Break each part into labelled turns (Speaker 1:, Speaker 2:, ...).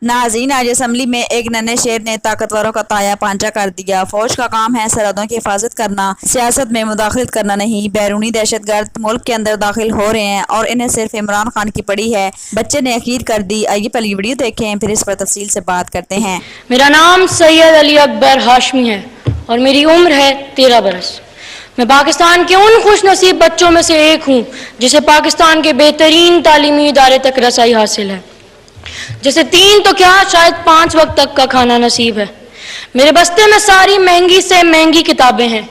Speaker 1: नाज़रीन, आज असम्बली में एक नन्हे शेर ने ताकतवरों का ताया पांचा कर दिया। फौज का काम है सरहदों की हिफाजत करना, सियासत में मुदाखलत करना नहीं। बैरूनी दहशतगर्द मुल्क के अंदर दाखिल हो रहे हैं और इन्हें सिर्फ इमरान खान की पड़ी है। बच्चे ने अकीद कर दी। आइए पहले वीडियो देखें, फिर इस पर तफसील से बात करते हैं।
Speaker 2: मेरा नाम सैयद अली अकबर हाशमी है और मेरी उम्र है 13 बरस। मैं पाकिस्तान के उन खुश नसीब बच्चों में से एक हूँ जिसे पाकिस्तान के बेहतरीन तालीमी इदारे तक रसाई हासिल है, जैसे 3 तो क्या शायद 5 वक्त तक का खाना नसीब है। मेरे बस्ते में सारी महंगी से महंगी किताबें हैं,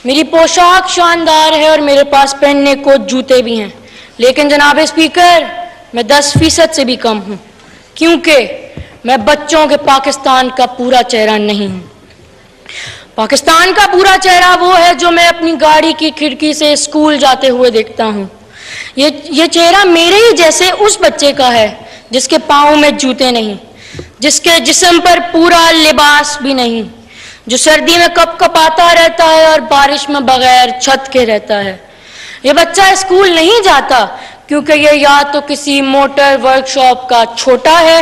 Speaker 2: मेरी पोशाक शानदार है और मेरे पास पहनने को जूते भी हैं। लेकिन जनाब स्पीकर, मैं 10% से भी कम हूँ, क्योंकि मैं बच्चों के पाकिस्तान का पूरा चेहरा नहीं हूँ। पाकिस्तान का पूरा चेहरा वो है जो मैं अपनी गाड़ी की खिड़की से स्कूल जाते हुए देखता हूँ। ये चेहरा मेरे ही जैसे उस बच्चे का है जिसके पाँव में जूते नहीं, जिसके जिस्म पर पूरा लिबास भी नहीं, जो सर्दी में कपकपाता रहता है और बारिश में बगैर छत के रहता है। ये बच्चा स्कूल नहीं जाता क्योंकि ये या तो किसी मोटर वर्कशॉप का छोटा है,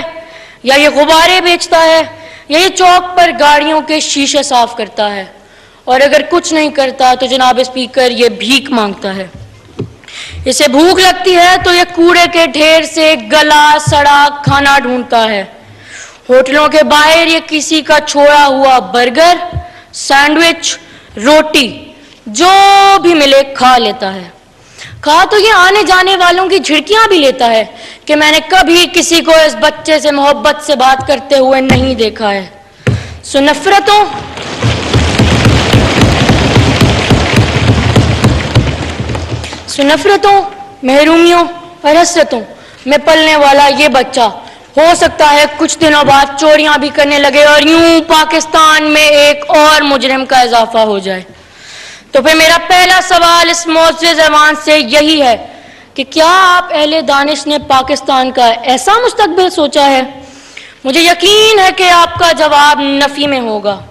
Speaker 2: या ये गुब्बारे बेचता है, या ये चौक पर गाड़ियों के शीशे साफ करता है, और अगर कुछ नहीं करता तो जनाब स्पीकर ये भीख मांगता है। इसे भूख लगती है तो ये कूड़े के ढेर से गला सड़ा खाना ढूंढता है। होटलों के बाहर ये किसी का छोड़ा हुआ बर्गर, सैंडविच, रोटी जो भी मिले खा लेता है। खा तो ये आने जाने वालों की झिड़कियां भी लेता है कि मैंने कभी किसी को इस बच्चे से मोहब्बत से बात करते हुए नहीं देखा है। सो नफरतों, महरूमियों और हसरतों में पलने वाला ये बच्चा हो सकता है कुछ दिनों बाद चोरियां भी करने लगे और यूं पाकिस्तान में एक और मुजरिम का इजाफा हो जाए। तो फिर मेरा पहला सवाल इस मोअज़्ज़िज़ ज़बान से यही है कि क्या आप अहले दानिश ने पाकिस्तान का ऐसा मुस्तकबिल सोचा है? मुझे यकीन है कि आपका जवाब नफी में होगा।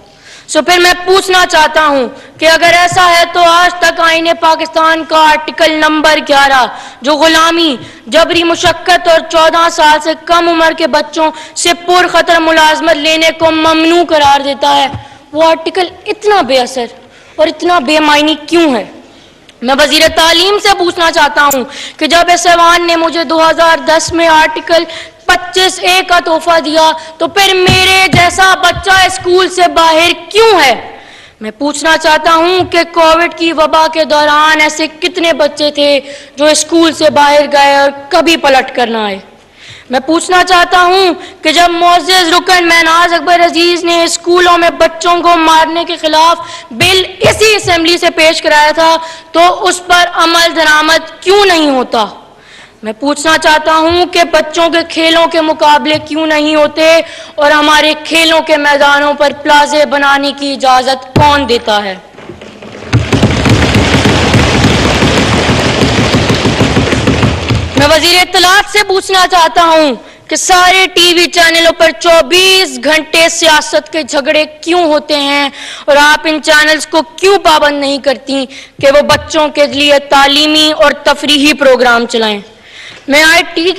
Speaker 2: सो फिर मैं पूछना चाहता हूँ कि अगर ऐसा है तो आज तक आईने पाकिस्तान का आर्टिकल नंबर 11 जो गुलामी, जबरी मुशक्कत और 14 साल से कम उम्र के बच्चों से पुरखतर मुलाजमत लेने को ममनू करार देता है, वो आर्टिकल इतना बेअसर और इतना बेमायनी क्यों है? मैं वजीर तालीम से पूछना चाहता हूँ कि जब इस ऐवान ने मुझे 2010 में आर्टिकल 25A का तोहफा दिया तो फिर मेरे जैसा बच्चा स्कूल से बाहर क्यों है? मैं पूछना चाहता हूँ कि कोविड की वबा के दौरान ऐसे कितने बच्चे थे जो स्कूल से बाहर गए और कभी पलट कर ना आए? मैं पूछना चाहता हूँ कि जब मुअज़्ज़िज़ रुकन महनाज अकबर अजीज ने स्कूलों में बच्चों को मारने के खिलाफ बिल इसी असेंबली से पेश कराया था तो उस पर अमल दरामद क्यों नहीं होता? मैं पूछना चाहता हूँ कि बच्चों के खेलों के मुकाबले क्यों नहीं होते और हमारे खेलों के मैदानों पर प्लाजे बनाने की इजाज़त कौन देता है? मैं वज़ीर इत्तलात से पूछना चाहता हूँ कि सारे टीवी चैनलों पर 24 घंटे सियासत के झगड़े क्यों होते हैं और आप इन चैनल्स को क्यों पाबंद नहीं करती कि वो बच्चों के लिए तालीमी और तफरीही प्रोग्राम चलाएं? मैं आईटी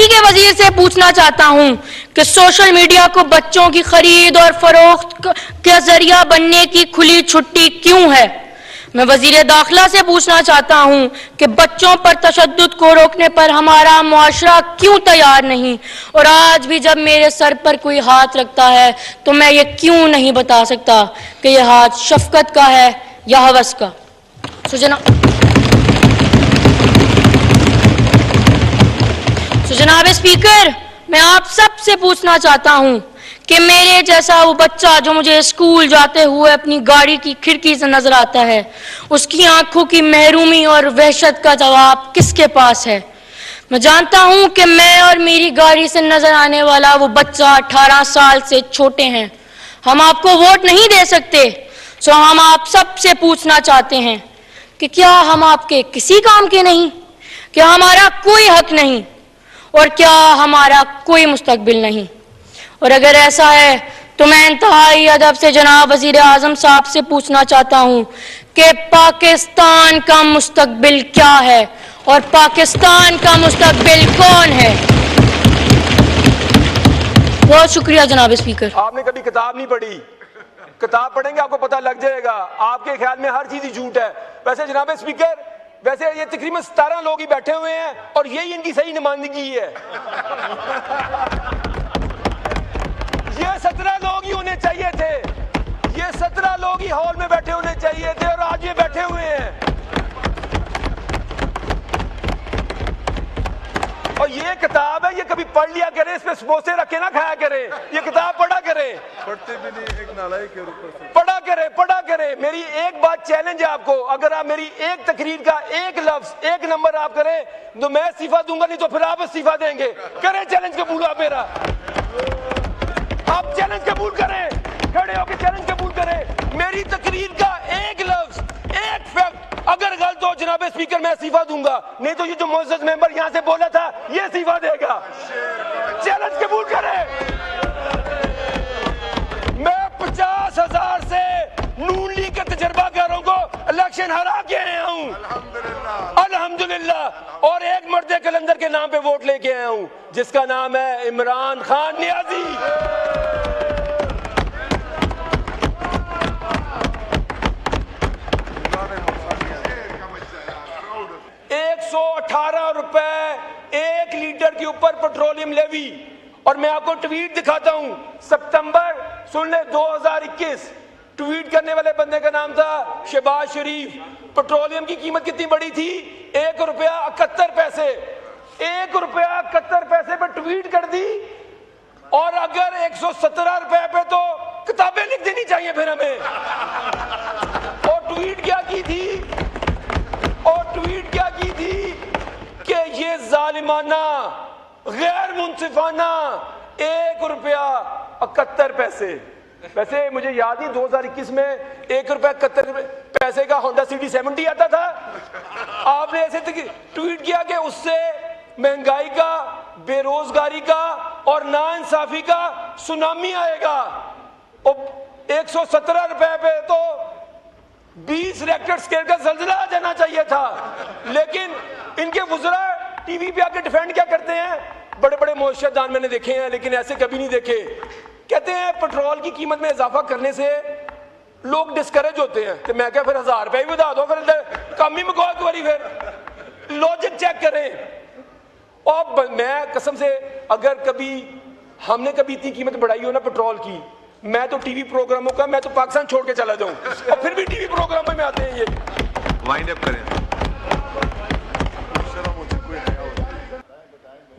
Speaker 2: के वजीर से पूछना चाहता हूं कि सोशल मीडिया को बच्चों की खरीद और फरोख्त का जरिया बनने की खुली छुट्टी क्यों है? मैं वजीर दाखिला से पूछना चाहता हूं कि बच्चों पर तशद्दुद को रोकने पर हमारा मुआशरा क्यों तैयार नहीं, और आज भी जब मेरे सर पर कोई हाथ रखता है तो मैं ये क्यों नहीं बता सकता कि यह हाथ शफकत का है या हवस का? जनाब स्पीकर, मैं आप सब से पूछना चाहता हूं कि मेरे जैसा वो बच्चा जो मुझे स्कूल जाते हुए अपनी गाड़ी की खिड़की से नजर आता है, उसकी आंखों की महरूमी और वहशत का जवाब किसके पास है? मैं जानता हूं कि मैं और मेरी गाड़ी से नजर आने वाला वो बच्चा 18 साल से छोटे हैं। हम आपको वोट नहीं दे सकते, सो हम आप सब से पूछना चाहते हैं कि क्या हम आपके किसी काम के नहीं? क्या हमारा कोई हक नहीं? और क्या हमारा कोई मुस्तकबिल नहीं? और अगर ऐसा है तो मैं इंतहाई अदब से जनाब वजीर आजम साहब से पूछना चाहता हूँ कि पाकिस्तान का मुस्तकबिल क्या है और पाकिस्तान का मुस्तकबिल कौन है। बहुत शुक्रिया जनाब स्पीकर।
Speaker 3: आपने कभी किताब नहीं पढ़ी, किताब पढ़ेंगे आपको पता लग जाएगा। आपके ख्याल में हर चीज ही झूठ है। वैसे जनाब स्पीकर, वैसे ये तकरीबन 17 लोग ही बैठे हुए हैं और यही इनकी सही नुमाइंदगी है। ये 17 लोग ही होने चाहिए थे, ये 17 लोग ही हॉल में बैठे होने चाहिए थे और आज ये बैठे हुए हैं। और ये किताब है, ये कभी पढ़ लिया करें, इस पे समोसे रखे ना खाया करें, ये किताब पढ़ा करें।
Speaker 4: पढ़ते भी नहीं, एक नालायक के ऊपर से
Speaker 3: पढ़ा करें। मेरी एक बात चैलेंज है आपको, अगर आप मेरी एक तकरीर का एक लफ्ज एक नंबर आप करें तो मैं इस्तीफा दूंगा, नहीं तो फिर आप इस्तीफा देंगे। करें चैलेंज कबूल आप मेरा, आप चैलेंज कबूल करें, खड़े होकर चैलेंज कबूल करें। मेरी तकरीर का एक लफ्ज एक फैक्ट अगर गलत हो जनाब स्पीकर मैं इस्तीफा दूंगा, नहीं तो ये जो मुअज़्ज़ज़ मेंबर यहां से बोला था ये इस्तीफा देगा। चैलेंज कबूल करें। मैं 50,000 से नून लीग के तजर्बाकारों को इलेक्शन हरा के आया हूं अल्हम्दुलिल्लाह, और एक मर्द कलंदर के नाम पे वोट लेके आया हूं जिसका नाम है इमरान खान नियाजी। 118 रुपए एक लीटर के ऊपर पेट्रोलियम लेवी। और मैं आपको ट्वीट दिखाता हूं, सितंबर सुन ले 2021, ट्वीट करने वाले बंदे का नाम था शहबाज शरीफ। पेट्रोलियम की कीमत कितनी बड़ी थी? 1 रुपया 71 पैसे। 1 रुपया 71 पैसे पे ट्वीट कर दी। और अगर 117 रुपए पे तो किताबें लिख देनी चाहिए फिर हमें। और ट्वीट क्या की थी कि ये जालिमाना गैर मुंसिफाना 1 रुपया 71 पैसे। वैसे मुझे याद ही 2021 में 1 रुपया 71 पैसे का होंडा सिटी 70 आता था। आपने ऐसे ट्वीट किया कि उससे महंगाई का, बेरोजगारी का और नाइंसाफी का सुनामी आएगा। और 117 रुपए पे तो 20 रेक्टर स्केल का ज़ल्ज़ला आ जाना चाहिए था। लेकिन इनके वुज़रा टीवी पे आके डिफेंड क्या करते हैं? बड़े बड़े मुआशरतदान मैंने देखे हैं लेकिन ऐसे कभी नहीं देखे। कहते हैं पेट्रोल की कीमत में इजाफा करने से लोग डिस्करेज होते हैं। तो मैं क्या फिर 1000 रुपए ही बता दो, फिर कम ही मको एक बारी, फिर लॉजिक चेक करें। और मैं कसम से, अगर कभी हमने कभी इतनी कीमत बढ़ाई हो ना पेट्रोल की, मैं तो टीवी प्रोग्रामों का, मैं तो पाकिस्तान छोड़ के चला जाऊं। और फिर भी टीवी प्रोग्रामों में आते हैं ये।
Speaker 4: वाइंड अप करें।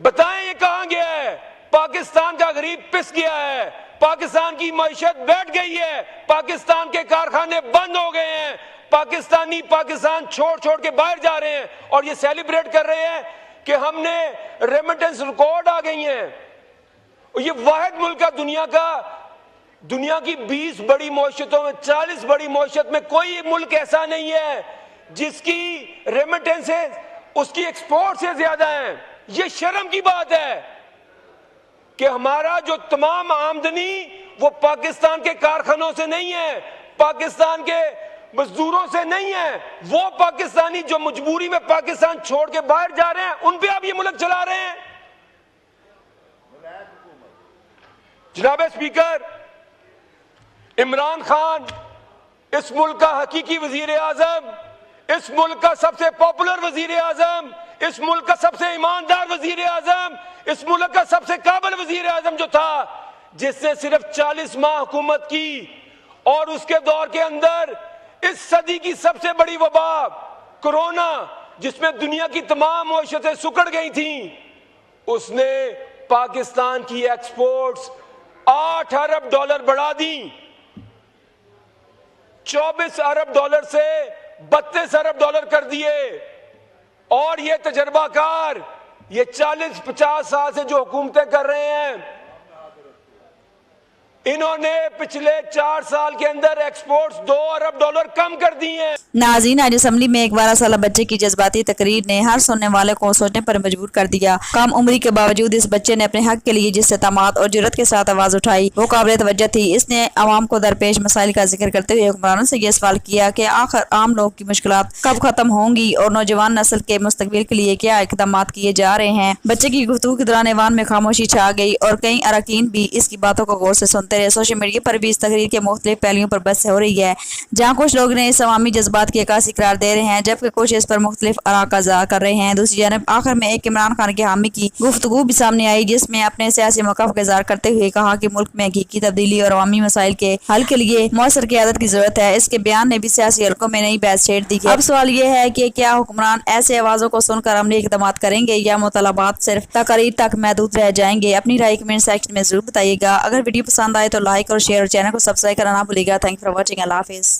Speaker 3: बताएं ये कहां गया है? पाकिस्तान का गरीब पिस गया है, पाकिस्तान की मईशत बैठ गई है, पाकिस्तान के कारखाने बंद हो गए हैं, पाकिस्तानी पाकिस्तान छोड़ छोड़ के बाहर जा रहे हैं और ये सेलिब्रेट कर रहे हैं कि हमने रेमिटेंस रिकॉर्ड आ गई हैं। और ये वाहिद मुल्क का दुनिया की 20 बड़ी मईशतों में, 40 बड़ी मईशत में कोई मुल्क ऐसा नहीं है जिसकी रेमिटेंसेस उसकी एक्सपोर्ट से ज्यादा है। ये शर्म की बात है कि हमारा जो तमाम आमदनी वो पाकिस्तान के कारखानों से नहीं है, पाकिस्तान के मजदूरों से नहीं है, वो पाकिस्तानी जो मजबूरी में पाकिस्तान छोड़ के बाहर जा रहे हैं उन पे आप ये मुल्क चला रहे हैं। जनाब स्पीकर, इमरान खान इस मुल्क का हकीकी वजीर आजम, इस मुल्क का सबसे पॉपुलर वजीर आजम, इस मुल्क का सबसे ईमानदार वजीर आजम, इस मुल्क का सबसे काबिल वजीर आजम जो था, जिसने सिर्फ 40 माह हुकूमत की और उसके दौर के अंदर इस सदी की सबसे बड़ी वबा कोरोना, जिसमें दुनिया की तमाम मईशतें सुकड़ गई थी, उसने पाकिस्तान की एक्सपोर्ट्स 8 अरब डॉलर बढ़ा दी। 24 अरब डॉलर से 32 अरब डॉलर कर दिए। और ये तजर्बाकार, ये 40-50 साल से जो हुकूमतें कर रहे हैं, इन्होंने पिछले 4 साल के अंदर एक्सपोर्ट्स 2 अरब डॉलर कम कर दी हैं।
Speaker 1: नाज़रीन, आज असम्बली में एक 12 साल बच्चे की जज्बाती तकरीर ने हर सुनने वाले को सोचने पर मजबूर कर दिया। कम उम्री के बावजूद इस बच्चे ने अपने हक के लिए जिस इस्तेमाल और जुर्रत के साथ आवाज उठाई वो काबिल तवज्जो थी। इसने आवाम को दरपेश मसाइल का जिक्र करते हुए हुक्मरानों से यह सवाल किया कि आखिर आम लोग की मुश्किलात कब खत्म होंगी और नौजवान नस्ल के मुस्तकबिल के लिए क्या इकदाम किए जा रहे हैं। बच्चे की गुफ्तगू के दौरान ऐवान में खामोशी छा गई और कई अरकान भी इसकी बातों को गौर से सुनते रहे। सोशल मीडिया पर भी इस तकरीर के मुख्तलिफ पहलुओं पर बहस हो रही है, जहाँ कुछ लोग ने इस अवामी जज्बात की अक्कासी करार दे रहे हैं जबकि कुछ इस पर मुख्तलिफ आरा का इज़हार कर रहे हैं। दूसरी जानब आखिर में एक इमरान खान के हामी की गुफ्तगू भी सामने आई जिसमें अपने सियासी मौक़िफ़ का इज़हार करते हुए कहा कि मुल्क में हकीकी तब्दीली और अवामी मसाइल के हल के लिए मौसर क़यादत की जरूरत है। इसके बयान ने भी सियासी हलकों में नई बहस छेड़ दी है। अब सवाल ये है कि क्या हुक्मरान ऐसे आवाज़ों को सुनकर अमली इक़दाम करेंगे या मुतालबात सिर्फ तकरीर तक महदूद रह जाएंगे। अपनी राय कमेंट सेक्शन में जरूर बताइएगा। अगर वीडियो पसंद आए तो लाइक और शेयर और चैनल को सब्सक्राइब करना ना भूलिएगा। Thank you for watching. अल्लाह हाफिज़।